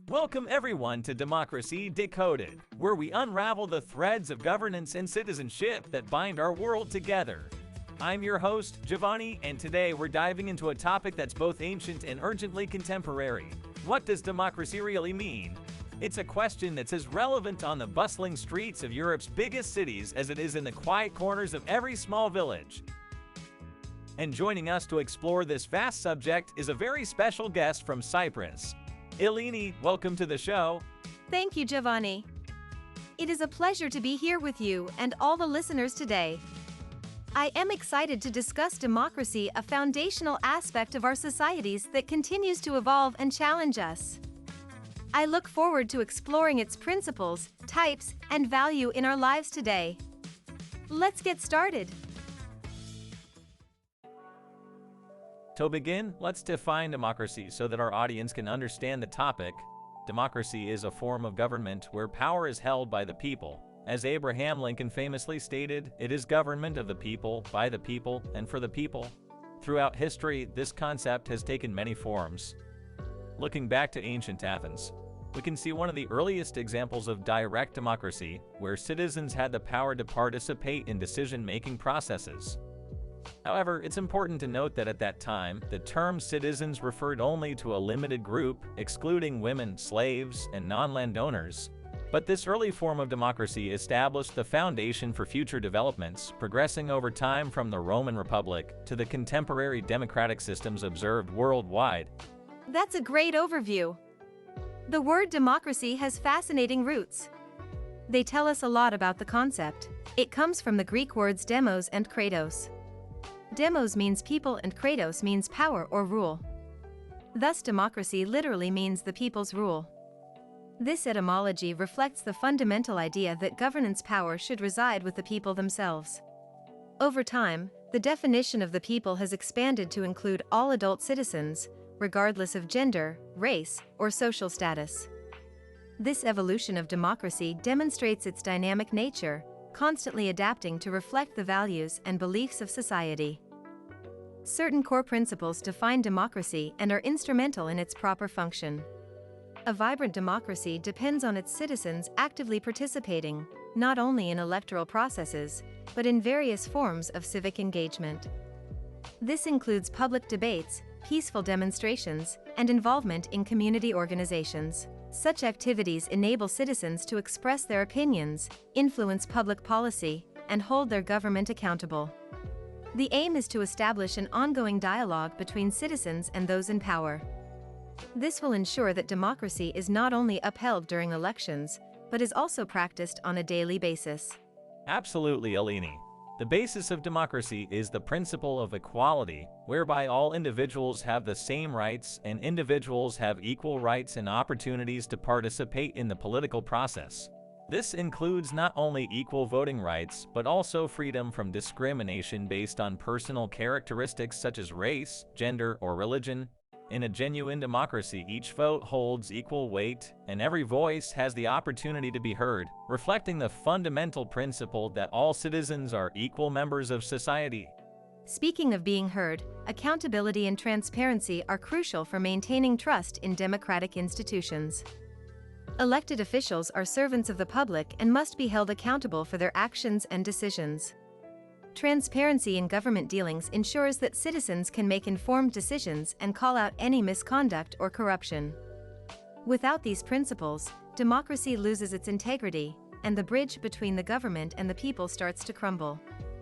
Welcome everyone to Democracy Decoded, where we unravel the threads of governance and citizenship that bind our world together. I'm your host, Giovanni, and today we're diving into a topic that's both ancient and urgently contemporary. What does democracy really mean? It's a question that's as relevant on the bustling streets of Europe's biggest cities as it is in the quiet corners of every small village. And joining us to explore this vast subject is a very special guest from Cyprus. Eleni, welcome to the show. Thank you, Giovanni. It is a pleasure to be here with you and all the listeners today. I am excited to discuss democracy, a foundational aspect of our societies that continues to evolve and challenge us. I look forward to exploring its principles, types, and value in our lives today. Let's get started. To begin, let's define democracy so that our audience can understand the topic. Democracy is a form of government where power is held by the people. As Abraham Lincoln famously stated, it is government of the people, by the people, and for the people. Throughout history, this concept has taken many forms. Looking back to ancient Athens, we can see one of the earliest examples of direct democracy, where citizens had the power to participate in decision-making processes. However, it's important to note that at that time, the term citizens referred only to a limited group, excluding women, slaves, and non-landowners. But this early form of democracy established the foundation for future developments, progressing over time from the Roman Republic to the contemporary democratic systems observed worldwide. That's a great overview. The word democracy has fascinating roots. They tell us a lot about the concept. It comes from the Greek words demos and kratos. Demos means people and kratos means power or rule. Thus, democracy literally means the people's rule. This etymology reflects the fundamental idea that governance power should reside with the people themselves. Over time, the definition of the people has expanded to include all adult citizens, regardless of gender, race, or social status. This evolution of democracy demonstrates its dynamic nature, constantly adapting to reflect the values and beliefs of society. Certain core principles define democracy and are instrumental in its proper function. A vibrant democracy depends on its citizens actively participating, not only in electoral processes, but in various forms of civic engagement. This includes public debates, peaceful demonstrations, and involvement in community organizations. Such activities enable citizens to express their opinions, influence public policy, and hold their government accountable. The aim is to establish an ongoing dialogue between citizens and those in power. This will ensure that democracy is not only upheld during elections, but is also practiced on a daily basis. Absolutely, Eleni. The basis of democracy is the principle of equality, whereby all individuals have the same rights and individuals have equal rights and opportunities to participate in the political process. This includes not only equal voting rights, but also freedom from discrimination based on personal characteristics such as race, gender, or religion. In a genuine democracy, each vote holds equal weight, and every voice has the opportunity to be heard, reflecting the fundamental principle that all citizens are equal members of society. Speaking of being heard, accountability and transparency are crucial for maintaining trust in democratic institutions. Elected officials are servants of the public and must be held accountable for their actions and decisions. Transparency in government dealings ensures that citizens can make informed decisions and call out any misconduct or corruption. Without these principles, democracy loses its integrity, and the bridge between the government and the people starts to crumble.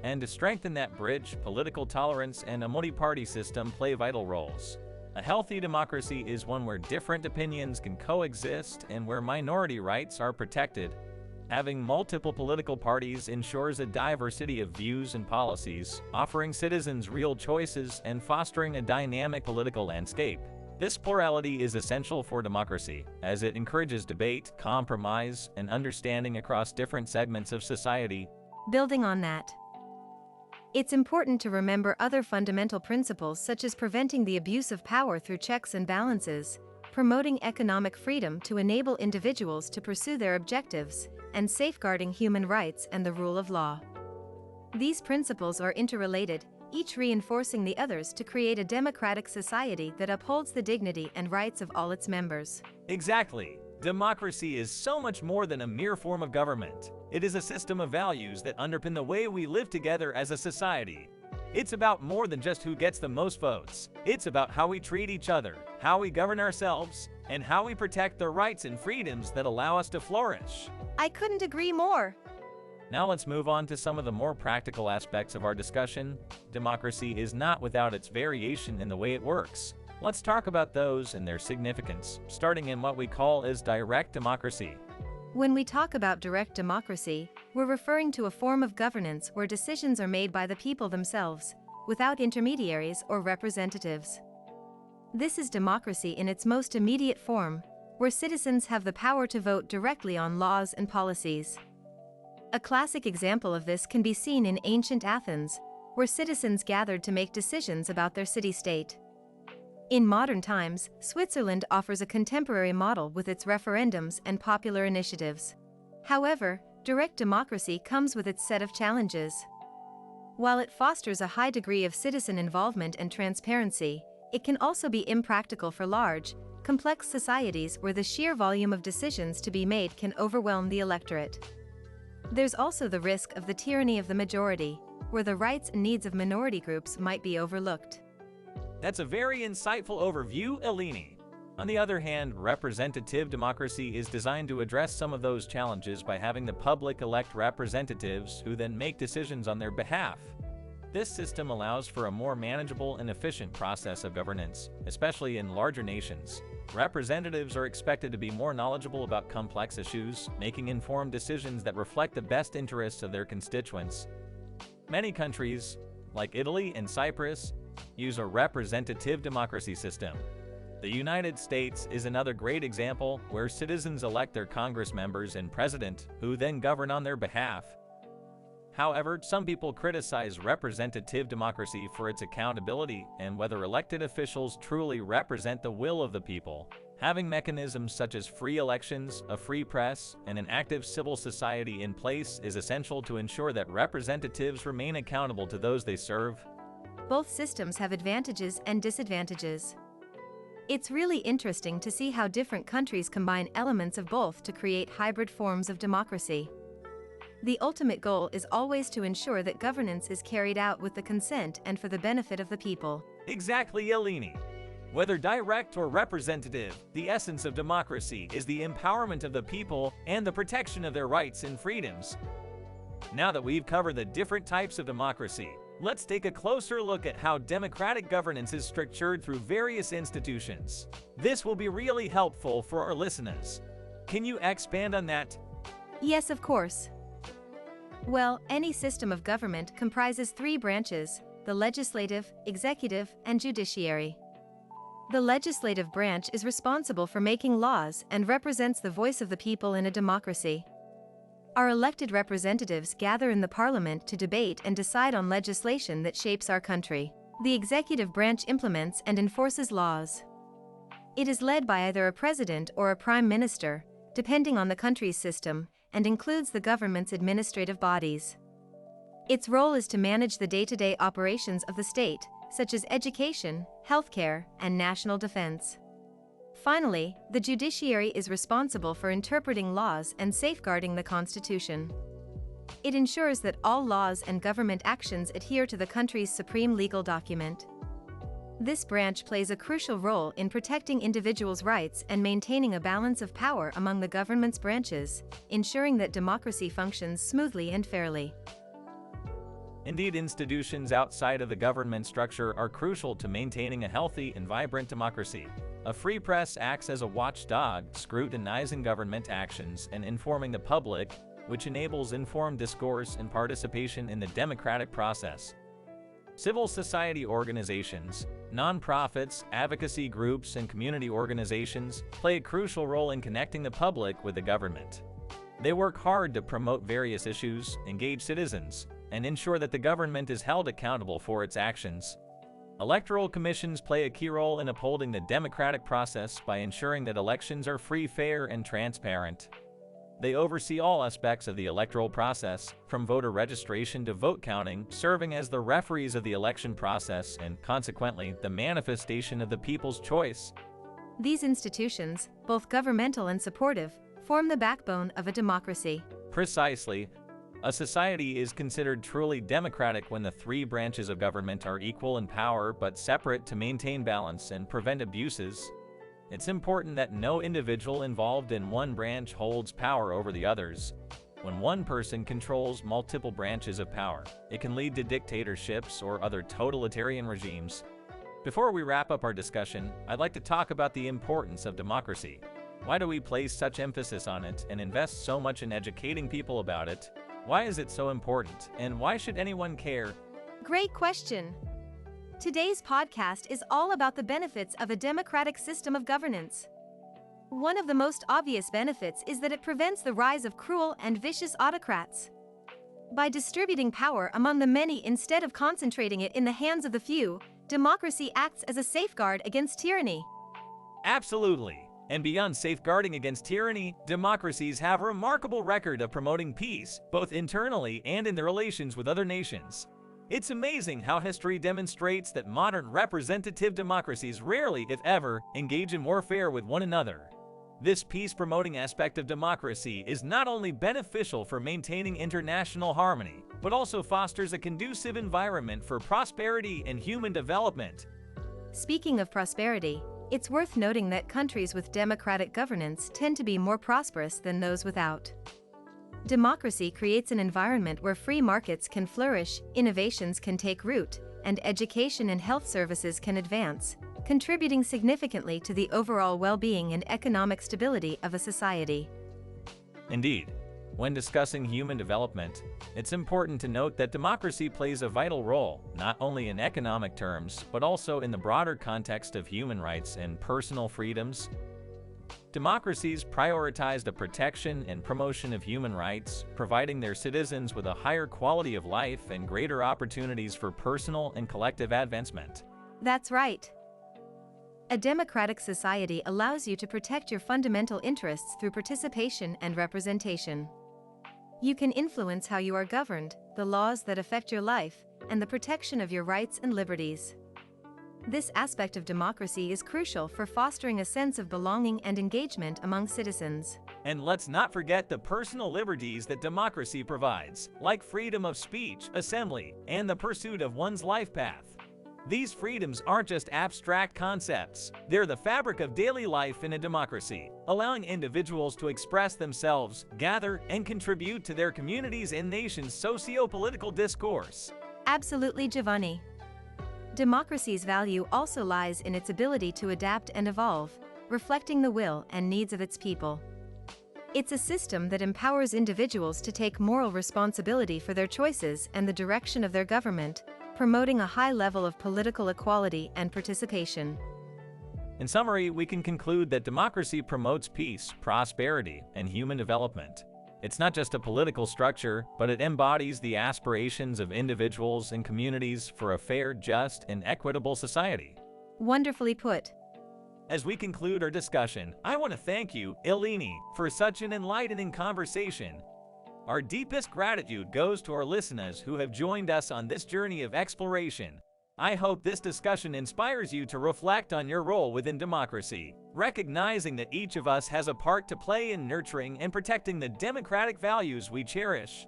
And to strengthen that bridge, political tolerance and a multi-party system play vital roles. A healthy democracy is one where different opinions can coexist and where minority rights are protected. Having multiple political parties ensures a diversity of views and policies, offering citizens real choices and fostering a dynamic political landscape. This plurality is essential for democracy, as it encourages debate, compromise, and understanding across different segments of society. Building on that, it's important to remember other fundamental principles such as preventing the abuse of power through checks and balances, promoting economic freedom to enable individuals to pursue their objectives, and safeguarding human rights and the rule of law. These principles are interrelated, each reinforcing the others to create a democratic society that upholds the dignity and rights of all its members. Exactly. Democracy is so much more than a mere form of government. It is a system of values that underpin the way we live together as a society. It's about more than just who gets the most votes. It's about how we treat each other, how we govern ourselves, and how we protect the rights and freedoms that allow us to flourish. I couldn't agree more. Now let's move on to some of the more practical aspects of our discussion. Democracy is not without its variation in the way it works. Let's talk about those and their significance, starting in what we call as direct democracy. When we talk about direct democracy, we're referring to a form of governance where decisions are made by the people themselves, without intermediaries or representatives. This is democracy in its most immediate form, where citizens have the power to vote directly on laws and policies. A classic example of this can be seen in ancient Athens, where citizens gathered to make decisions about their city-state. In modern times, Switzerland offers a contemporary model with its referendums and popular initiatives. However, direct democracy comes with its set of challenges. While it fosters a high degree of citizen involvement and transparency, it can also be impractical for large, complex societies where the sheer volume of decisions to be made can overwhelm the electorate. There's also the risk of the tyranny of the majority, where the rights and needs of minority groups might be overlooked. That's a very insightful overview, Eleni. On the other hand, representative democracy is designed to address some of those challenges by having the public elect representatives who then make decisions on their behalf. This system allows for a more manageable and efficient process of governance, especially in larger nations. Representatives are expected to be more knowledgeable about complex issues, making informed decisions that reflect the best interests of their constituents. Many countries, like Italy and Cyprus, use a representative democracy system. The United States is another great example where citizens elect their Congress members and president, who then govern on their behalf. However, some people criticize representative democracy for its accountability and whether elected officials truly represent the will of the people. Having mechanisms such as free elections, a free press, and an active civil society in place is essential to ensure that representatives remain accountable to those they serve. Both systems have advantages and disadvantages. It's really interesting to see how different countries combine elements of both to create hybrid forms of democracy. The ultimate goal is always to ensure that governance is carried out with the consent and for the benefit of the people. Exactly, Eleni. Whether direct or representative, the essence of democracy is the empowerment of the people and the protection of their rights and freedoms. Now that we've covered the different types of democracy, let's take a closer look at how democratic governance is structured through various institutions. This will be really helpful for our listeners. Can you expand on that? Yes, of course. Well, any system of government comprises three branches: the legislative, executive, and judiciary. The legislative branch is responsible for making laws and represents the voice of the people in a democracy. Our elected representatives gather in the parliament to debate and decide on legislation that shapes our country. The executive branch implements and enforces laws. It is led by either a president or a prime minister, depending on the country's system, and includes the government's administrative bodies. Its role is to manage the day-to-day operations of the state, such as education, healthcare, and national defense. Finally, the judiciary is responsible for interpreting laws and safeguarding the Constitution. It ensures that all laws and government actions adhere to the country's supreme legal document. This branch plays a crucial role in protecting individuals' rights and maintaining a balance of power among the government's branches, ensuring that democracy functions smoothly and fairly. Indeed, institutions outside of the government structure are crucial to maintaining a healthy and vibrant democracy. A free press acts as a watchdog, scrutinizing government actions and informing the public, which enables informed discourse and participation in the democratic process. Civil society organizations, nonprofits, advocacy groups, and community organizations play a crucial role in connecting the public with the government. They work hard to promote various issues, engage citizens, and ensure that the government is held accountable for its actions. Electoral commissions play a key role in upholding the democratic process by ensuring that elections are free, fair, and transparent. They oversee all aspects of the electoral process, from voter registration to vote counting, serving as the referees of the election process and, consequently, the manifestation of the people's choice. These institutions, both governmental and supportive, form the backbone of a democracy. Precisely. A society is considered truly democratic when the three branches of government are equal in power but separate to maintain balance and prevent abuses. It's important that no individual involved in one branch holds power over the others. When one person controls multiple branches of power, it can lead to dictatorships or other totalitarian regimes. Before we wrap up our discussion, I'd like to talk about the importance of democracy. Why do we place such emphasis on it and invest so much in educating people about it? Why is it so important, and why should anyone care? Great question. Today's podcast is all about the benefits of a democratic system of governance. One of the most obvious benefits is that it prevents the rise of cruel and vicious autocrats. By distributing power among the many instead of concentrating it in the hands of the few, democracy acts as a safeguard against tyranny. Absolutely. And beyond safeguarding against tyranny, democracies have a remarkable record of promoting peace, both internally and in their relations with other nations. It's amazing how history demonstrates that modern representative democracies rarely, if ever, engage in warfare with one another. This peace-promoting aspect of democracy is not only beneficial for maintaining international harmony, but also fosters a conducive environment for prosperity and human development. Speaking of prosperity, it's worth noting that countries with democratic governance tend to be more prosperous than those without. Democracy creates an environment where free markets can flourish, innovations can take root, and education and health services can advance, contributing significantly to the overall well-being and economic stability of a society. Indeed, when discussing human development, it's important to note that democracy plays a vital role, not only in economic terms, but also in the broader context of human rights and personal freedoms. Democracies prioritize the protection and promotion of human rights, providing their citizens with a higher quality of life and greater opportunities for personal and collective advancement. That's right. A democratic society allows you to protect your fundamental interests through participation and representation. You can influence how you are governed, the laws that affect your life, and the protection of your rights and liberties. This aspect of democracy is crucial for fostering a sense of belonging and engagement among citizens. And let's not forget the personal liberties that democracy provides, like freedom of speech, assembly, and the pursuit of one's life path. These freedoms aren't just abstract concepts, they're the fabric of daily life in a democracy, allowing individuals to express themselves, gather, and contribute to their communities and nation's socio-political discourse. Absolutely, Giovanni. Democracy's value also lies in its ability to adapt and evolve, reflecting the will and needs of its people. It's a system that empowers individuals to take moral responsibility for their choices and the direction of their government, promoting a high level of political equality and participation. In summary, we can conclude that democracy promotes peace, prosperity, and human development. It's not just a political structure, but it embodies the aspirations of individuals and communities for a fair, just, and equitable society. Wonderfully put. As we conclude our discussion, I want to thank you, Eleni, for such an enlightening conversation. Our deepest gratitude goes to our listeners who have joined us on this journey of exploration. I hope this discussion inspires you to reflect on your role within democracy, recognizing that each of us has a part to play in nurturing and protecting the democratic values we cherish.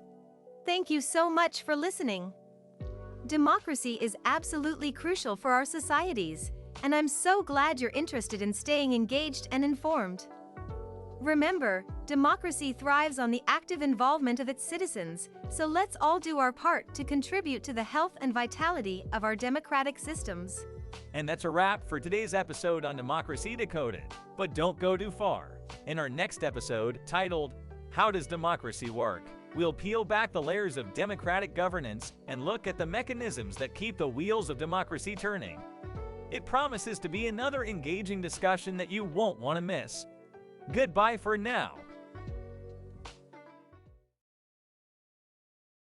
Thank you so much for listening. Democracy is absolutely crucial for our societies, and I'm so glad you're interested in staying engaged and informed. Remember, democracy thrives on the active involvement of its citizens, so let's all do our part to contribute to the health and vitality of our democratic systems. And that's a wrap for today's episode on Democracy Decoded. But don't go too far. In our next episode, titled, How Does Democracy Work?, we'll peel back the layers of democratic governance and look at the mechanisms that keep the wheels of democracy turning. It promises to be another engaging discussion that you won't want to miss. Goodbye for now.